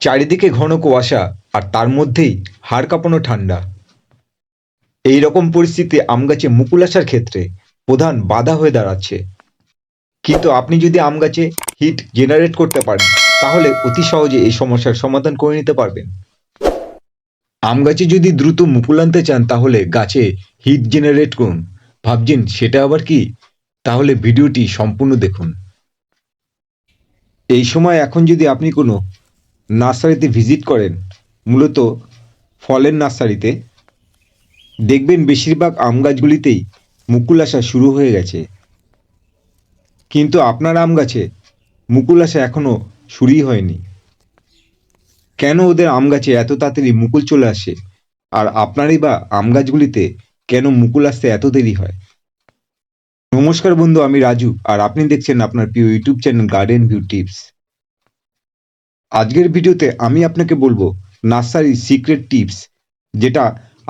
চারিদিকে ঘন কুয়াশা আর তার মধ্যেই হাড় কাঁপানো ঠান্ডা। এই রকম পরিস্থিতি আম গাছে মুকুল আসার ক্ষেত্রে প্রধান বাধা হয়ে দাঁড়াচ্ছে। কিন্তু আপনি যদি আম গাছে হিট জেনারেট করতে পারেন তাহলে অতি সহজে এই সমস্যার সমাধান করে নিতে পারবেন। আম গাছে যদি দ্রুত মুকুল আনতে চান তাহলে গাছে হিট জেনারেট করুন। ভাবছেন সেটা আবার কি? তাহলে ভিডিওটি সম্পূর্ণ দেখুন। এই সময় এখন যদি আপনি কোনো নার্সারিতে ভিজিট করেন, মূলত ফলের নার্সারিতে, দেখবেন বেশিরভাগ আম গাছগুলিতেই মুকুল আসা শুরু হয়ে গেছে। কিন্তু আপনার আম গাছে মুকুল আসা এখনো শুরুই হয়নি। কেন ওদের আম গাছে এত তাড়াতাড়ি মুকুল চলে আসে আর আপনারই বা আম গাছগুলিতে কেন মুকুল আসতে এত দেরি হয়? নমস্কার বন্ধু, আমি রাজু আর আপনি দেখছেন আপনার প্রিয় YouTube channel garden view tips. আজকের ভিডিওতে আমি আপনাকে বলবো নার্সারি সিক্রেট টিপস, যেটা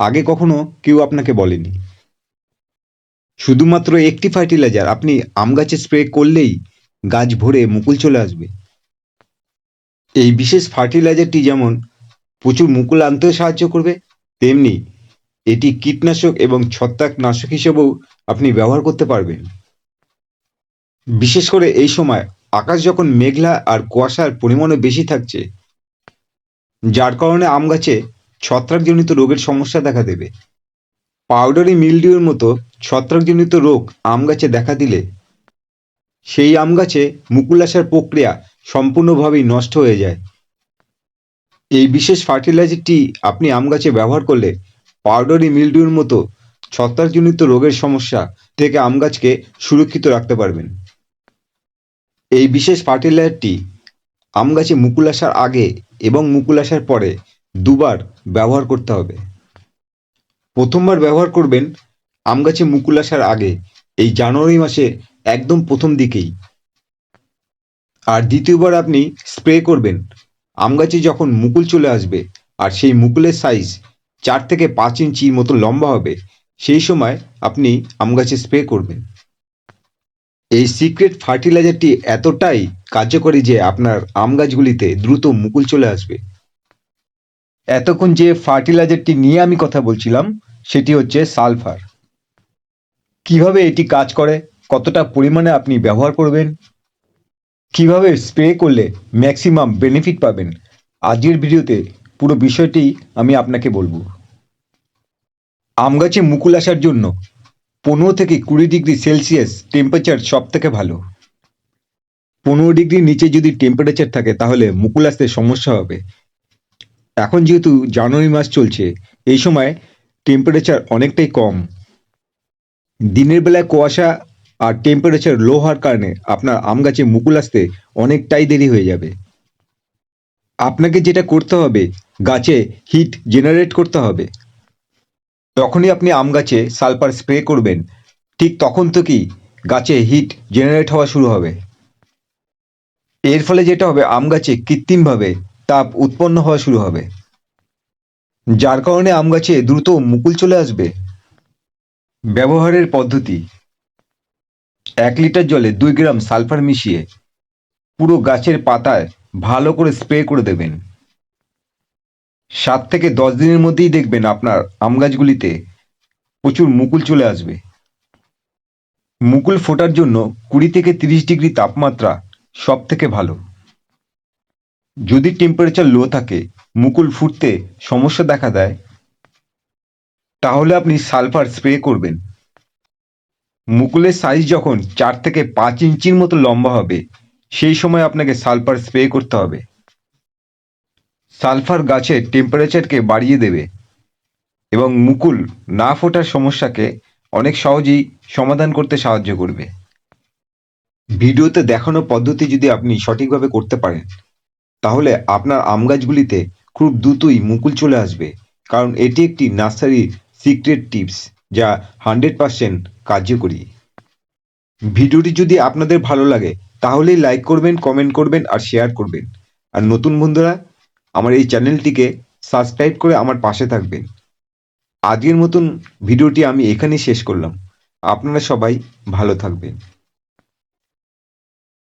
আগে কখনো কেউ আপনাকে বলেনি। শুধুমাত্র একটি ফার্টিলাইজার আপনি আম গাছে স্প্রে করলেই গাছ ভরে মুকুল চলে আসবে। এই বিশেষ ফার্টিলাইজারটি যেমন প্রচুর মুকুল আনতেও সাহায্য করবে, তেমনি এটি কীটনাশক এবং ছত্রাকনাশক হিসেবেও আপনি ব্যবহার করতে পারবেন। বিশেষ করে এই সময় আকাশ যখন মেঘলা আর কুয়াশার পরিমাণও বেশি থাকছে, যার কারণে আম গাছে ছত্রাকজনিত রোগের সমস্যা দেখা দেবে। পাউডারি মিলডিউর মতো ছত্রাকজনিত রোগ আম গাছে দেখা দিলে সেই আম গাছে মুকুল আসার প্রক্রিয়া সম্পূর্ণভাবেই নষ্ট হয়ে যায়। এই বিশেষ ফার্টিলাইজারটি আপনি আম গাছে ব্যবহার করলে পাউডারি মিলডিউর মতো ছত্রাকজনিত রোগের সমস্যা থেকে আম গাছকে সুরক্ষিত রাখতে পারবেন। এই বিশেষ ফার্টিলাইজারটি আম গাছে মুকুল আসার আগে এবং মুকুল আসার পরে দুবার ব্যবহার করতে হবে। প্রথমবার ব্যবহার করবেন আম গাছে মুকুল আসার আগে, এই জানুয়ারি মাসে একদম প্রথম দিকেই। আর দ্বিতীয়বার আপনি স্প্রে করবেন আম গাছে যখন মুকুল চলে আসবে আর সেই মুকুলের সাইজ 4 থেকে 5 ইঞ্চির মতো লম্বা হবে, সেই সময় আপনি আম গাছে স্প্রে করবেন। এই সিক্রেট ফার্টিলাইজারটি এতটাই কার্যকরী যে আপনার আম গাছগুলিতে দ্রুত মুকুল চলে আসবে। এতক্ষণ যে ফার্টিলাইজারটি নিয়ে আমি কথা বলছিলাম সেটি হচ্ছে সালফার। কিভাবে এটি কাজ করে, কতটা পরিমাণে আপনি ব্যবহার করবেন, কিভাবে স্প্রে করলে ম্যাক্সিমাম বেনিফিট পাবেন, আজকের ভিডিওতে পুরো বিষয়টি আমি আপনাকে বলবো। আম গাছে মুকুল আসার জন্য 15 থেকে 20 ডিগ্রি সেলসিয়াস টেম্পারেচার সব থেকে ভালো। 15 ডিগ্রির নিচে যদি টেম্পারেচার থাকে তাহলে মুকুল আসতে সমস্যা হবে। এখন যেহেতু জানুয়ারি মাস চলছে, এই সময় টেম্পারেচার অনেকটাই কম। দিনের বেলায় কুয়াশা আর টেম্পারেচার লো হওয়ার কারণে আপনার আম গাছে মুকুল আসতে অনেকটাই দেরি হয়ে যাবে। আপনাকে যেটা করতে হবে, গাছে হিট জেনারেট করতে হবে। যখনই আপনি আম গাছে সালফার স্প্রে করবেন, ঠিক তখন থেকেই গাছে হিট জেনারেট হওয়া শুরু হবে। এর ফলে যেটা হবে, আম গাছে কৃত্রিমভাবে তাপ উৎপন্ন হওয়া শুরু হবে, যার কারণে আম গাছে দ্রুত মুকুল চলে আসবে। ব্যবহারের পদ্ধতি: 1 লিটার জলে 2 গ্রাম সালফার মিশিয়ে পুরো গাছের পাতায় ভালো করে স্প্রে করে দেবেন। 7 থেকে 10 দিনের মধ্যেই দেখবেন আপনার আম গাছগুলিতে প্রচুর মুকুল চলে আসবে। মুকুল ফোটার জন্য 20 থেকে 30 ডিগ্রি তাপমাত্রা সব থেকে ভালো। যদি টেম্পারেচার লো থাকে, মুকুল ফুটতে সমস্যা দেখা দেয়, তাহলে আপনি সালফার স্প্রে করবেন। মুকুলের সাইজ যখন 4 থেকে 5 ইঞ্চির মতো লম্বা হবে, সেই সময় আপনাকে সালফার স্প্রে করতে হবে। সালফার গাছের টেম্পারেচারকে বাড়িয়ে দেবে এবং মুকুল না ফোটার সমস্যাকে অনেক সহজেই সমাধান করতে সাহায্য করবে। ভিডিওতে দেখানো পদ্ধতি যদি আপনি সঠিকভাবে করতে পারেন, তাহলে আপনার আম গাছগুলিতে খুব দ্রুতই মুকুল চলে আসবে, কারণ এটি একটি নার্সারি সিক্রেট টিপস যা 100% কার্যকরী। ভিডিওটি যদি আপনাদের ভালো লাগে তাহলেই লাইক করবেন, কমেন্ট করবেন আর শেয়ার করবেন। আর নতুন বন্ধুরা আমার এই চ্যানেলটিকে সাবস্ক্রাইব করে আমার পাশে থাকবেন। আজকের মতন ভিডিওটি আমি এখানেই শেষ করলাম। আপনারা সবাই ভালো থাকবেন।